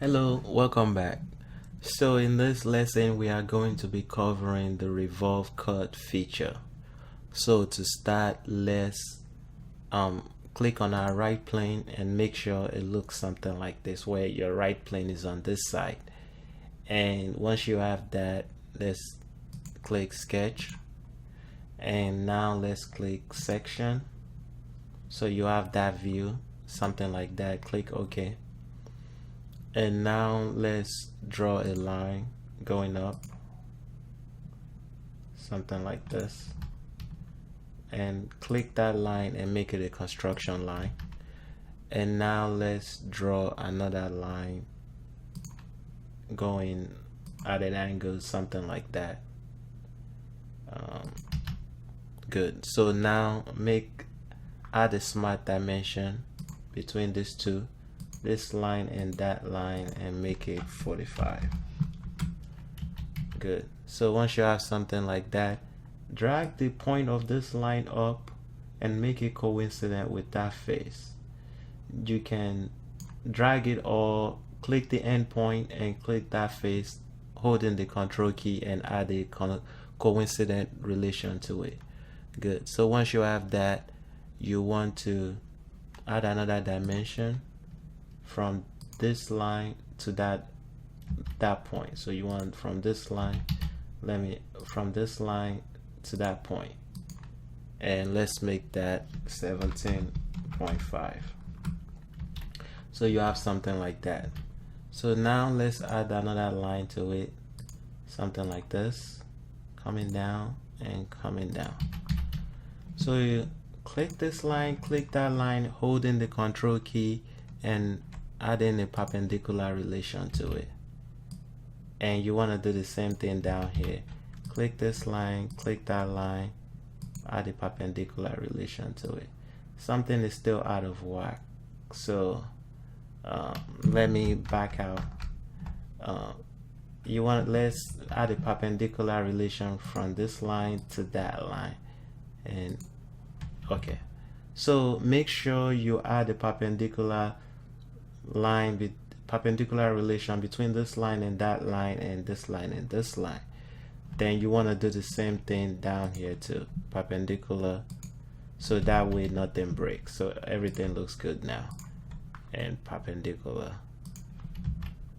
Hello, welcome back. So in this lesson we are going to be covering the revolve cut feature. So to start, let's click on our right plane and make sure it looks something like this, where your right plane is on this side. And once you have that, let's click sketch, and now let's click section. So you have that view, something like that. Click OK. And now let's draw a line going up, something like this, and click that line and make it a construction line. And now let's draw another line going at an angle, something like that. Good. So now add a smart dimension between these two, this line and that line, and make it 45. Good. So once you have something like that, drag the point of this line up and make it coincident with that face. You can drag it, or click the end point and click that face holding the control key and add a coincident relation to it. Good. So once you have that, you want to add another dimension from this line to that point. So you want from this line, from this line to that point, and let's make that 17.5. so you have something like that. So now let's add another line to it, something like this, coming down and coming down. So you click this line, click that line, holding the control key and adding a perpendicular relation to it. And you want to do the same thing down here. Click this line, click that line, add a perpendicular relation to it. Something is still out of whack, so let me back out. Let's add a perpendicular relation from this line to that line. And okay, so make sure you add a perpendicular relation between this line and that line, and this line and this line. Then you want to do the same thing down here too, perpendicular, so that way nothing breaks, so everything looks good now. And perpendicular,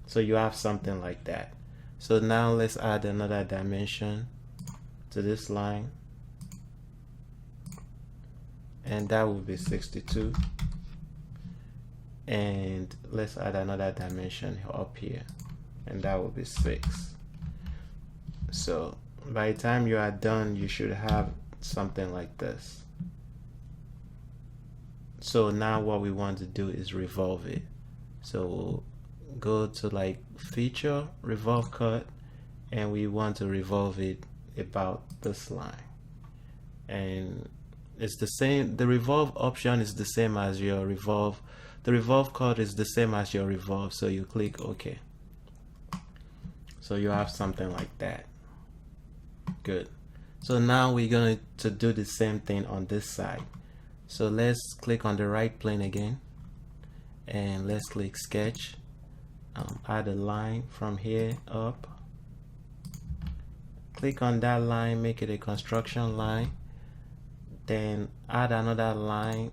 so you have something like that. So now let's add another dimension to this line, and that will be 62. And let's add another dimension up here, and that will be 6. So by the time you are done, you should have something like this. So now what we want to do is revolve it. So we'll go to like feature, revolve cut, and we want to revolve it about this line. And it's the same, the revolve option is the same as your revolve. The revolve cut is the same as your revolve, so you click OK. So you have something like that. Good. So now we're going to do the same thing on this side. So let's click on the right plane again, and let's click sketch. Add a line from here up. Click on that line, make it a construction line. Then add another line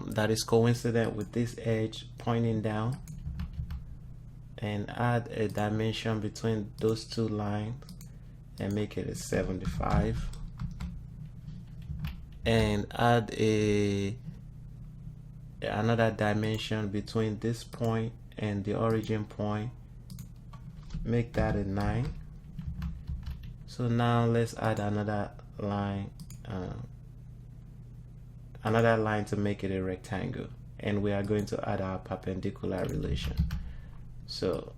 that is coincident with this edge pointing down, and add a dimension between those two lines and make it a 75, and add another dimension between this point and the origin point, make that a 9. So now let's add another line to make it a rectangle, and we are going to add our perpendicular relation. So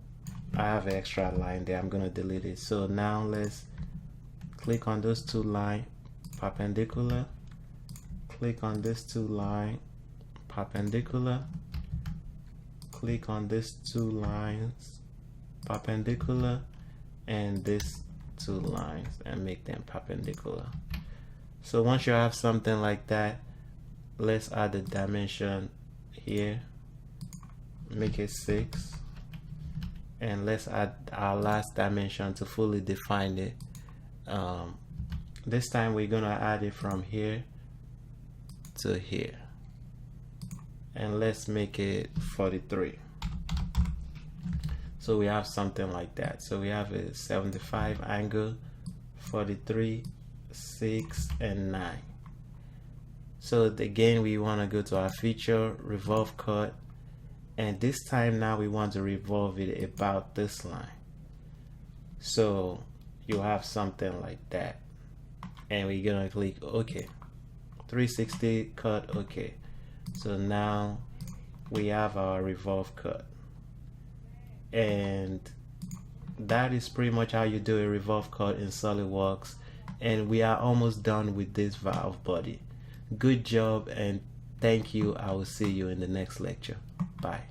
I have an extra line there, I'm going to delete it. So now let's click on those two lines, perpendicular, click on this two line, perpendicular, click on these two lines, perpendicular, and these two lines, and make them perpendicular. So once you have something like that, let's add a dimension here make it 6, and let's add our last dimension to fully define it. This time we're gonna add it from here to here, and let's make it 43. So we have something like that. So we have a 75 angle, 43, 6, and 9. So again, we want to go to our feature, revolve cut, and this time now we want to revolve it about this line. So you have something like that, and we're gonna click OK. 360 cut, OK. So now we have our revolve cut, and that is pretty much how you do a revolve cut in SolidWorks. And we are almost done with this valve body. Good job, and thank you. I will see you in the next lecture. Bye.